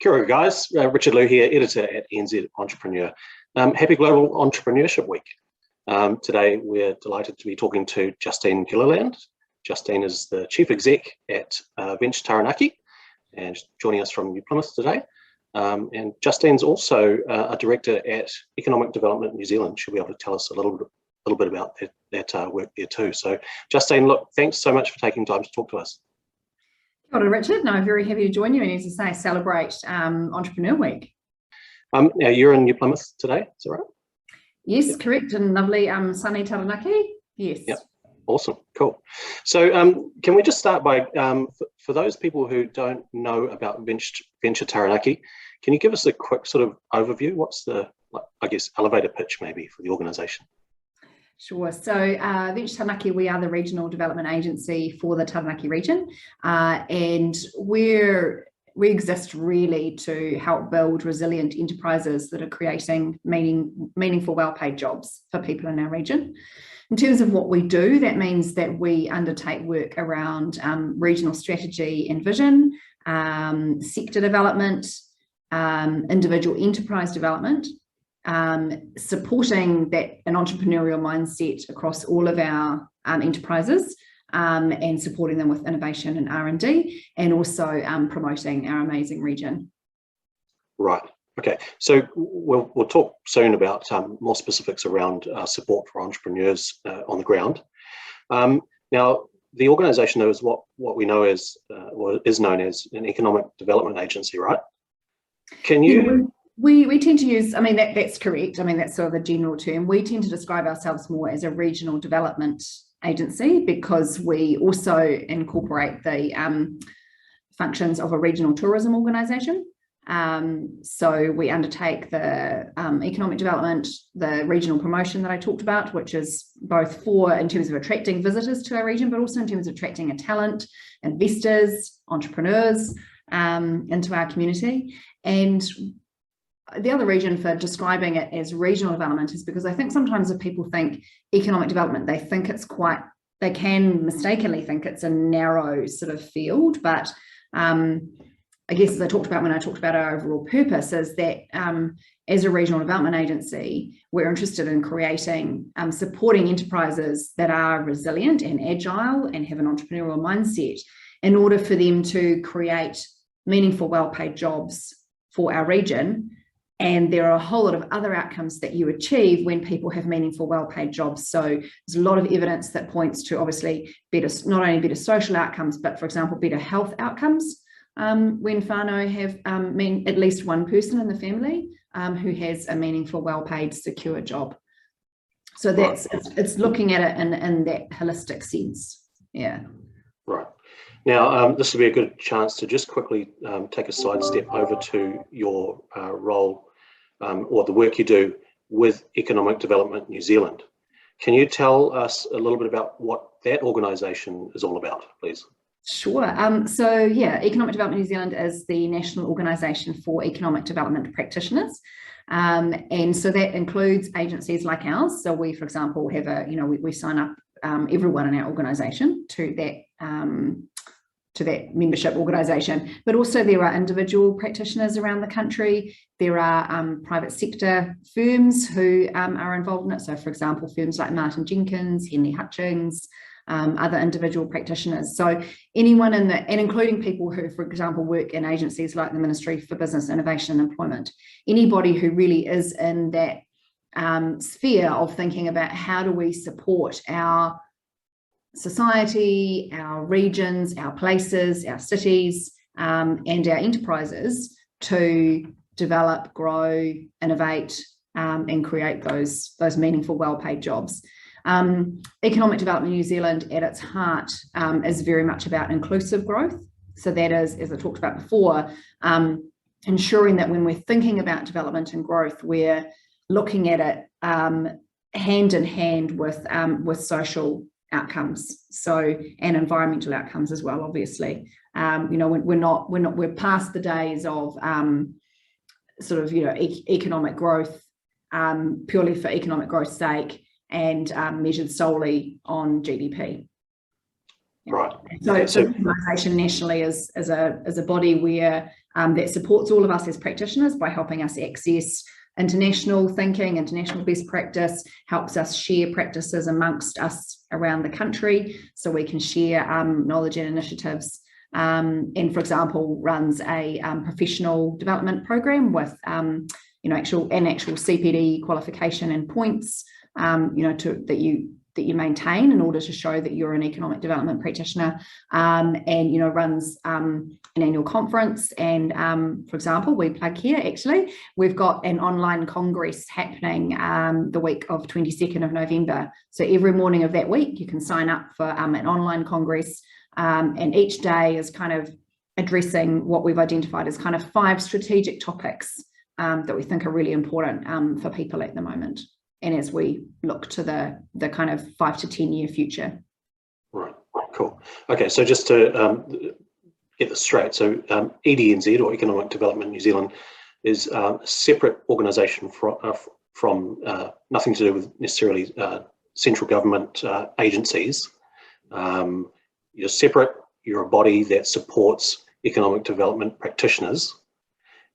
Kia ora, guys. Richard Liu here, editor at NZ Entrepreneur. Happy Global Entrepreneurship Week. Today, we're delighted to be talking to Justine Gilliland. Justine is the Chief Exec at Venture Taranaki and joining us from New Plymouth today. And Justine's also a Director at Economic Development New Zealand. She'll be able to tell us a little bit about that work there too. So, Justine, look, thanks so much for taking time to talk to us. Kia ora, Richard. No, very happy to join you and, as I say, celebrate Entrepreneur Week. Now you're in New Plymouth today, is that right? Yes, yep. Correct, and lovely sunny Taranaki. Yes. Yep. Awesome, cool. So can we just start by, for those people who don't know about Venture Taranaki, can you give us a quick sort of overview? What's the, I guess, elevator pitch maybe for the organisation? Sure. So Venture Taranaki, we are the regional development agency for the Taranaki region, and we exist really to help build resilient enterprises that are creating meaningful, well-paid jobs for people in our region. In terms of what we do, that means that we undertake work around regional strategy and vision, sector development, individual enterprise development, supporting an entrepreneurial mindset across all of our enterprises, and supporting them with innovation and R&D, and also promoting our amazing region. Right. Okay. So we'll talk soon about more specifics around support for entrepreneurs on the ground. Now, the organisation is what we know as, is known as an economic development agency, right? Can you? Yeah, we tend to use, I mean, that's correct. I mean, that's sort of a general term. We tend to describe ourselves more as a regional development agency because we also incorporate the functions of a regional tourism organisation. So we undertake the economic development, the regional promotion that I talked about, which is both in terms of attracting visitors to our region, but also in terms of attracting a talent, investors, entrepreneurs into our community. And the other reason for describing it as regional development is because I think sometimes if people think economic development, they can mistakenly think it's a narrow sort of field. But I guess as I talked about when I talked about our overall purpose is that as a regional development agency, we're interested in supporting enterprises that are resilient and agile and have an entrepreneurial mindset in order for them to create meaningful, well-paid jobs for our region. And there are a whole lot of other outcomes that you achieve when people have meaningful, well-paid jobs. So there's a lot of evidence that points to obviously not only better social outcomes, but for example, better health outcomes when whānau have at least one person in the family who has a meaningful, well-paid, secure job. So it's looking at it in that holistic sense. Yeah. Right. Now, this will be a good chance to just quickly take a sidestep over to your role or the work you do with Economic Development New Zealand. Can you tell us a little bit about what that organisation is all about, please? Sure. So yeah, Economic Development New Zealand is the national organisation for economic development practitioners. And so that includes agencies like ours. So we, for example, have we sign up everyone in our organisation to that membership organisation, but also there are individual practitioners around the country. There are private sector firms who are involved in it. So for example, firms like Martin Jenkins, Henley Hutchings, other individual practitioners. So anyone and including people who, for example, work in agencies like the Ministry for Business, Innovation and Employment, anybody who really is in that sphere of thinking about how do we support our society, our regions, our places, our cities, and our enterprises to develop, grow, innovate, and create those meaningful, well-paid jobs. Economic Development New Zealand at its heart is very much about inclusive growth. So that is, as I talked about before, ensuring that when we're thinking about development and growth, we're looking at it hand in hand with social outcomes, and environmental outcomes as well, obviously. We're past the days of economic growth purely for economic growth's sake and measured solely on GDP. Right. So the organisation nationally is a body where that supports all of us as practitioners by helping us access international thinking, international best practice, helps us share practices amongst us around the country so we can share knowledge and initiatives. And for example, runs a professional development program with actual CPD qualification and points that you maintain in order to show that you're an economic development practitioner, and runs an annual conference. And for example, we plug here, actually we've got an online congress happening the week of 22nd of November. So every morning of that week you can sign up for an online congress, and each day is kind of addressing what we've identified as kind of 5 strategic topics that we think are really important for people at the moment, and as we look to the kind of 5 to 10 year future. Right, cool. Okay, so just to get this straight, so EDNZ, or Economic Development New Zealand, is a separate organisation from nothing to do with necessarily central government agencies. You're separate, you're a body that supports economic development practitioners,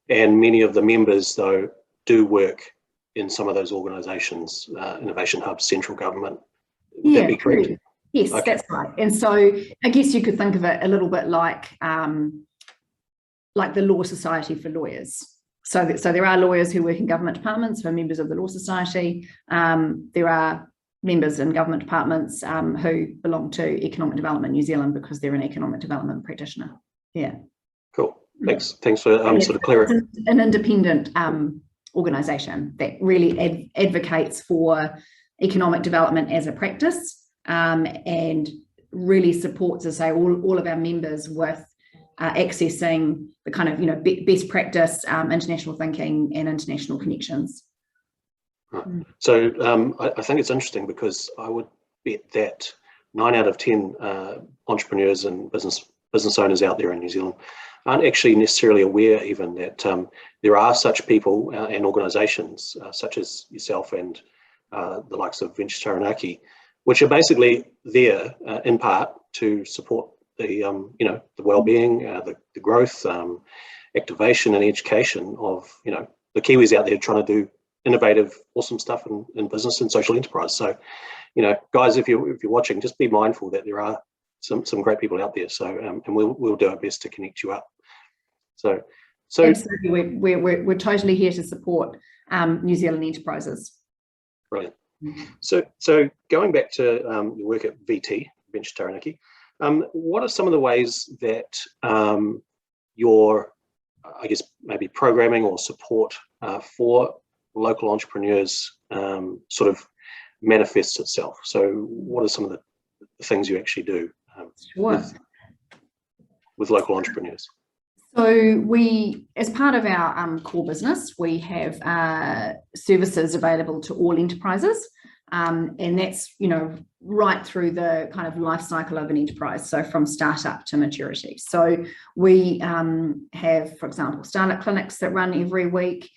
and many of the members, though, do work in some of those organisations, innovation hubs, central government. Would that be correct? Cool. Yes, okay. That's right. And so I guess you could think of it a little bit like the Law Society for lawyers. So there are lawyers who work in government departments who are members of the Law Society. There are members in government departments who belong to Economic Development New Zealand because they're an economic development practitioner. Yeah. Cool. Thanks for sort of clarifying. An independent organisation that really advocates for economic development as a practice, and really supports, as I say, all of our members with accessing the kind of best practice, international thinking and international connections. Right. So I think it's interesting because I would bet that 9 out of 10 entrepreneurs and business owners out there in New Zealand aren't actually necessarily aware even that there are such people and organisations such as yourself and the likes of Venture Taranaki, which are basically there in part to support the the well-being, the growth, activation and education of the Kiwis out there trying to do innovative, awesome stuff in business and social enterprise. So, guys, if you're watching, just be mindful that there are some great people out there. So, and we'll do our best to connect you up. So absolutely, we're totally here to support New Zealand enterprises. Brilliant. So going back to your work at VT, Venture Taranaki, what are some of the ways that your, I guess, maybe programming or support for local entrepreneurs sort of manifests itself? So what are some of the things you actually do with local entrepreneurs? So we, as part of our core business, we have services available to all enterprises, and that's right through the kind of life cycle of an enterprise, so from startup to maturity. So we have, for example, startup clinics that run every week.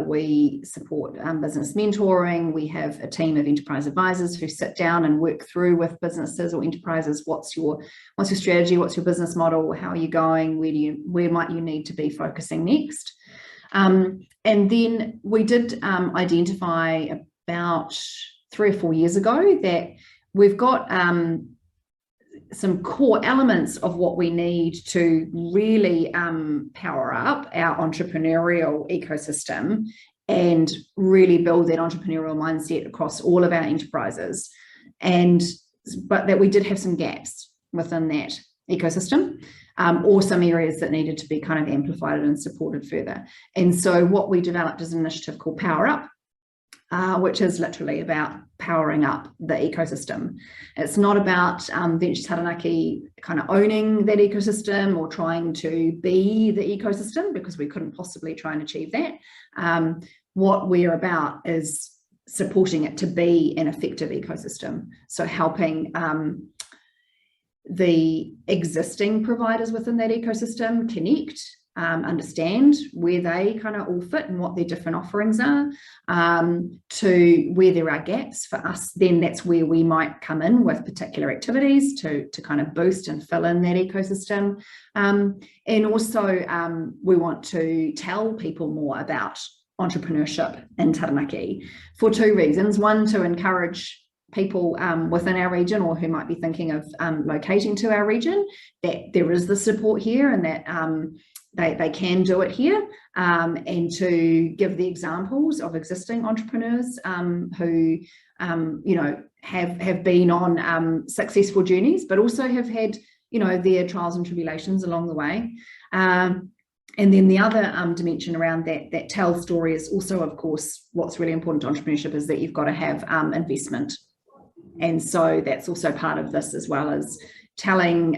We support business mentoring. We have a team of enterprise advisors who sit down and work through with businesses or enterprises. What's your strategy? What's your business model? How are you going? Where might you need to be focusing next? And then we did identify about 3 or 4 years ago that we've got some core elements of what we need to really power up our entrepreneurial ecosystem and really build that entrepreneurial mindset across all of our enterprises. But that we did have some gaps within that ecosystem, or some areas that needed to be kind of amplified and supported further. And so what we developed is an initiative called Power Up, which is literally about powering up the ecosystem. It's not about Venture Taranaki kind of owning that ecosystem or trying to be the ecosystem, because we couldn't possibly try and achieve that. What we're about is supporting it to be an effective ecosystem. So helping the existing providers within that ecosystem connect, understand where they kind of all fit and what their different offerings are, to where there are gaps for us, then that's where we might come in with particular activities to kind of boost and fill in that ecosystem. And also we want to tell people more about entrepreneurship in Taranaki for two reasons. One, to encourage people within our region or who might be thinking of locating to our region, that there is the support here and that they can do it here, and to give the examples of existing entrepreneurs who have been on successful journeys, but also have had their trials and tribulations along the way. And then the other dimension around that tell story is also, of course, what's really important to entrepreneurship is that you've got to have investment. And so that's also part of this, as well as telling,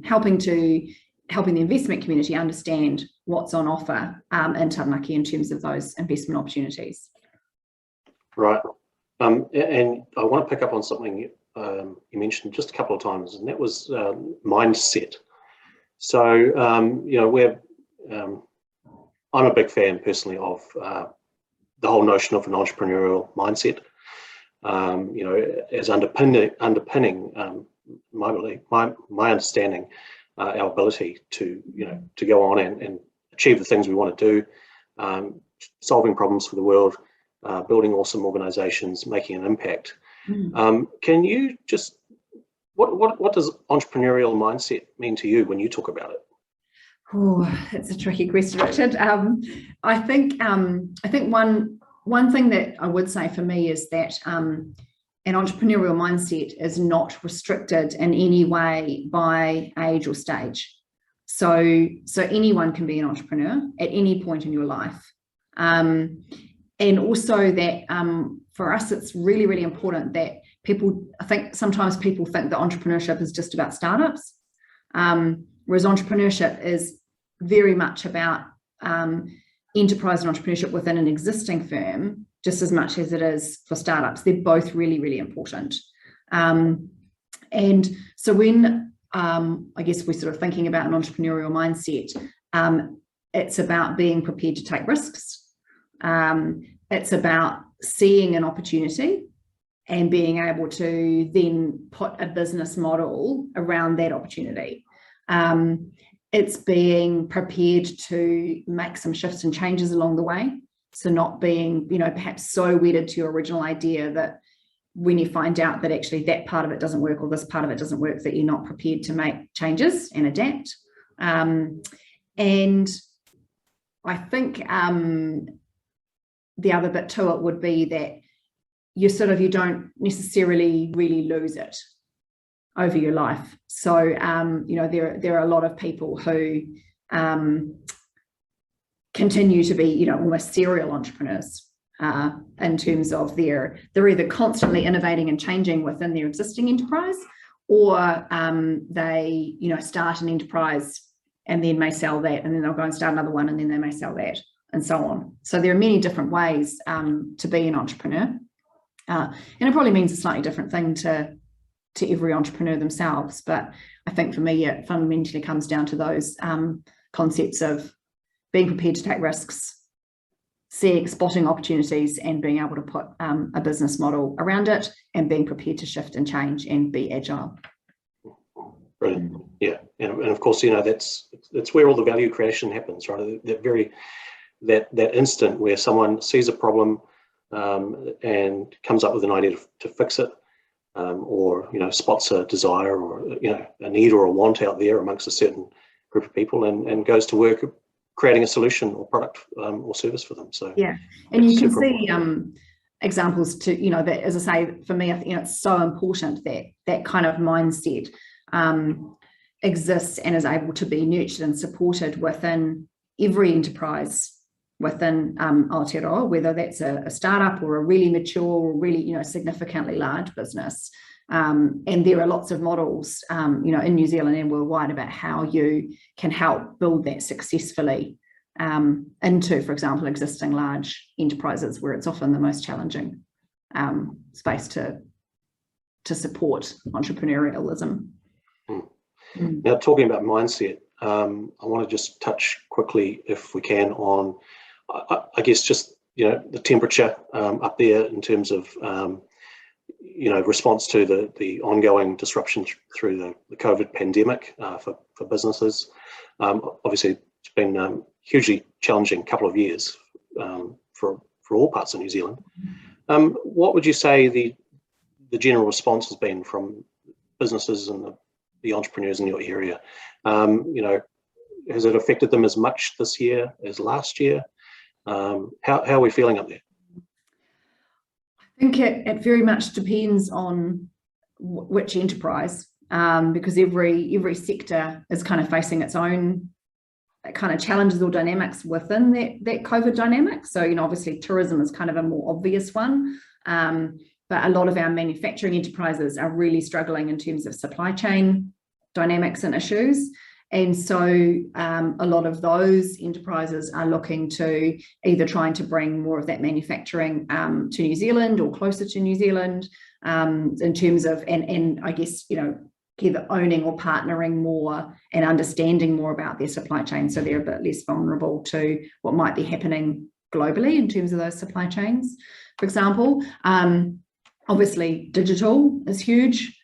helping the investment community understand what's on offer in Taranaki in terms of those investment opportunities. Right. And I want to pick up on something you mentioned just a couple of times, and that was mindset. So, I'm a big fan personally of the whole notion of an entrepreneurial mindset. As underpinning my understanding, our ability to go on and achieve the things we want to do, solving problems for the world, building awesome organizations, making an impact. Can you just what does entrepreneurial mindset mean to you when you talk about it? Oh, that's a tricky question, Richard. I think one thing that I would say for me is that an entrepreneurial mindset is not restricted in any way by age or stage. So anyone can be an entrepreneur at any point in your life. And also that for us, it's really, really important that I think sometimes people think that entrepreneurship is just about startups, whereas entrepreneurship is very much about enterprise and entrepreneurship within an existing firm, just as much as it is for startups. They're both really, really important. And so when I guess we're sort of thinking about an entrepreneurial mindset, it's about being prepared to take risks. It's about seeing an opportunity and being able to then put a business model around that opportunity. It's being prepared to make some shifts and changes along the way. So not being, perhaps so wedded to your original idea that when you find out that actually that part of it doesn't work or this part of it doesn't work, that you're not prepared to make changes and adapt. And I think the other bit to it would be that you don't necessarily really lose it over your life. So, there are a lot of people who continue to be, almost serial entrepreneurs in terms of they're either constantly innovating and changing within their existing enterprise, or they, start an enterprise and then may sell that, and then they'll go and start another one, and then they may sell that, and so on. So there are many different ways to be an entrepreneur. And it probably means a slightly different thing to every entrepreneur themselves. But I think for me, it fundamentally comes down to those concepts of being prepared to take risks, spotting opportunities, and being able to put a business model around it, and being prepared to shift and change and be agile. Brilliant. Yeah. And of course, that's where all the value creation happens, right? That instant where someone sees a problem and comes up with an idea to fix it, or spots a desire or a need or a want out there amongst a certain group of people, and goes to work creating a solution or product or service for them. So yeah, and you can see examples to that, as I say, for me, I think it's so important that kind of mindset exists and is able to be nurtured and supported within every enterprise within Aotearoa, whether that's a startup or a really mature or really significantly large business. And there are lots of models in New Zealand and worldwide about how you can help build that successfully into, for example, existing large enterprises where it's often the most challenging space to support entrepreneurialism. Now, talking about mindset, I want to just touch quickly, if we can, on, I guess, just, the temperature up there in terms of, response to the ongoing disruption through the COVID pandemic for businesses. Obviously, it's been hugely challenging couple of years for all parts of New Zealand. What would you say the general response has been from businesses and the entrepreneurs in your area? Has it affected them as much this year as last year? How are we feeling up there? I think it very much depends on which enterprise, because every sector is kind of facing its own kind of challenges or dynamics within that COVID dynamic. So, obviously tourism is kind of a more obvious one, but a lot of our manufacturing enterprises are really struggling in terms of supply chain dynamics and issues. And so a lot of those enterprises are looking to either trying to bring more of that manufacturing to New Zealand or closer to New Zealand, in terms of, and I guess, either owning or partnering more and understanding more about their supply chain, so they're a bit less vulnerable to what might be happening globally in terms of those supply chains, for example. Obviously, digital is huge.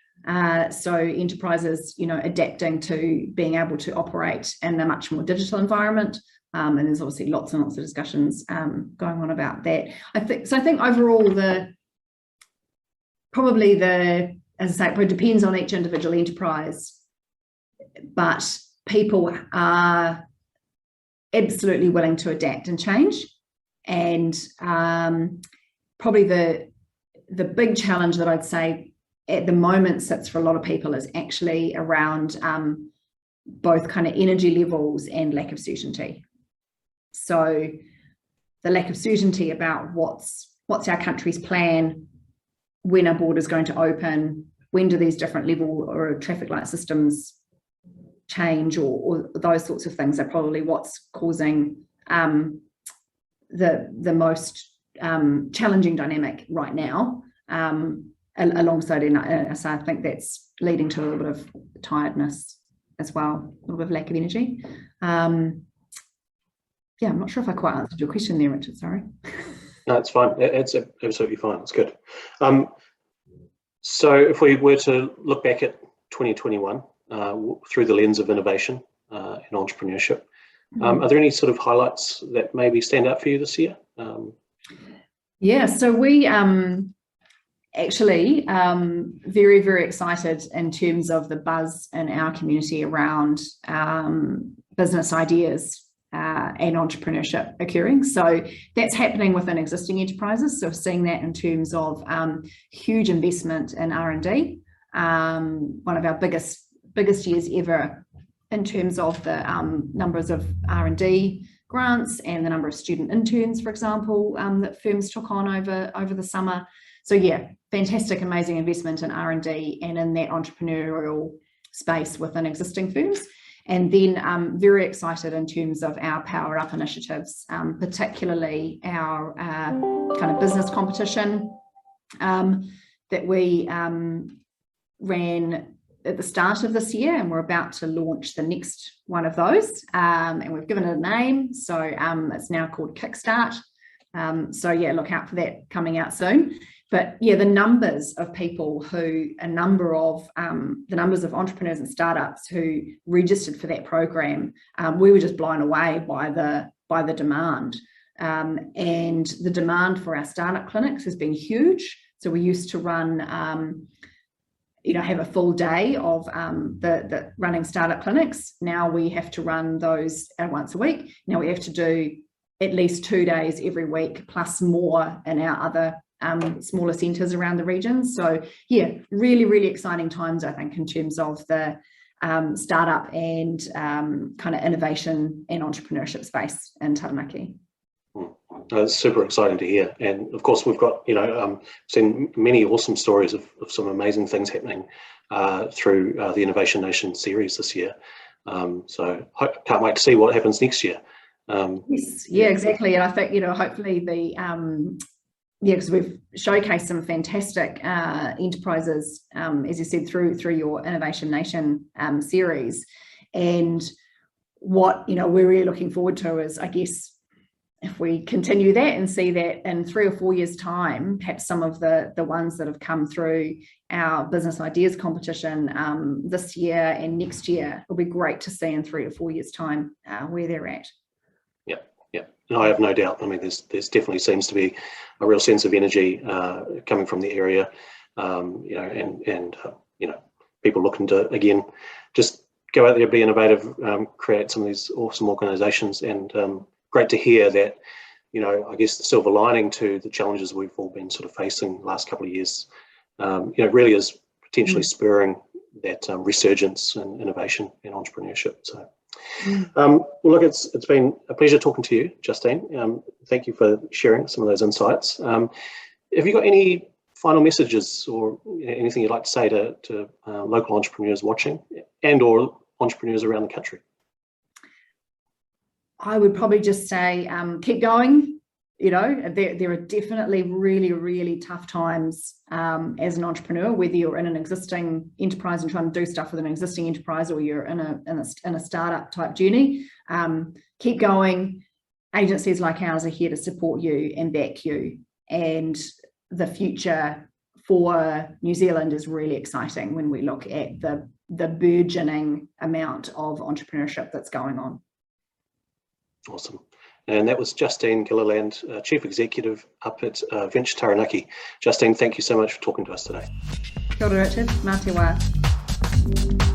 So enterprises, adapting to being able to operate in a much more digital environment. And there's obviously lots and lots of discussions going on about that. I think overall, as I say, it probably depends on each individual enterprise, but people are absolutely willing to adapt and change. And probably the big challenge that I'd say at the moment sits for a lot of people is actually around both kind of energy levels and lack of certainty. So the lack of certainty about what's our country's plan, when our border is going to open, when do these different level or traffic light systems change, or those sorts of things are probably what's causing the most challenging dynamic right now. Alongside, so I think that's leading to a little bit of tiredness as well, a little bit of lack of energy. I'm not sure if I quite answered your question there, Richard, sorry. No, it's fine. It's absolutely fine. It's good. So if we were to look back at 2021 through the lens of innovation and entrepreneurship, are there any sort of highlights that maybe stand out for you this year? So we actually very, very excited in terms of the buzz in our community around business ideas and entrepreneurship occurring. So that's happening within existing enterprises. So seeing that in terms of huge investment in R&D, one of our biggest years ever in terms of the numbers of R&D grants and the number of student interns, for example, that firms took on over the summer. So fantastic, amazing investment in R&D and in that entrepreneurial space within existing firms. And then I'm very excited in terms of our Power Up initiatives, particularly our kind of business competition that we ran at the start of this year, and we're about to launch the next one of those. And we've given it a name, so it's now called Kickstart. Look out for that coming out soon. But the numbers of people the numbers of entrepreneurs and startups who registered for that program, we were just blown away by the demand. And the demand for our startup clinics has been huge. So we used to run, have a full day of the running startup clinics. Now we have to run those once a week. Now we have to do at least 2 days every week, plus more in our other smaller centres around the region. So really, really exciting times, I think, in terms of the startup and kind of innovation and entrepreneurship space in Taranaki. It's super exciting to hear. And of course, we've got, seen many awesome stories of some amazing things happening through the Innovation Nation series this year. So can't wait to see what happens next year. Yes, exactly. And I think, hopefully because we've showcased some fantastic enterprises, as you said, through your Innovation Nation series. And what we're really looking forward to is, I guess, if we continue that and see that in 3 or 4 years' time, perhaps some of the ones that have come through our business ideas competition this year and next year, it'll be great to see in 3 or 4 years' time where they're at. Yeah, and I have no doubt. I mean, there's definitely seems to be a real sense of energy coming from the area, and people looking to, again, just go out there, be innovative, create some of these awesome organisations, and great to hear that, I guess the silver lining to the challenges we've all been sort of facing the last couple of years, really is potentially spurring that resurgence and innovation and entrepreneurship. So, well, look, it's been a pleasure talking to you, Justine. Thank you for sharing some of those insights. Have you got any final messages or anything you'd like to say to local entrepreneurs watching and or entrepreneurs around the country? I would probably just say keep going. There are definitely really, really tough times as an entrepreneur, whether you're in an existing enterprise and trying to do stuff with an existing enterprise, or you're in a startup type journey. Keep going. Agencies like ours are here to support you and back you. And the future for New Zealand is really exciting when we look at the burgeoning amount of entrepreneurship that's going on. Awesome. And that was Justine Gilliland, Chief Executive up at Venture Taranaki. Justine, thank you so much for talking to us today. Kia ora, Richard. Mā te wā.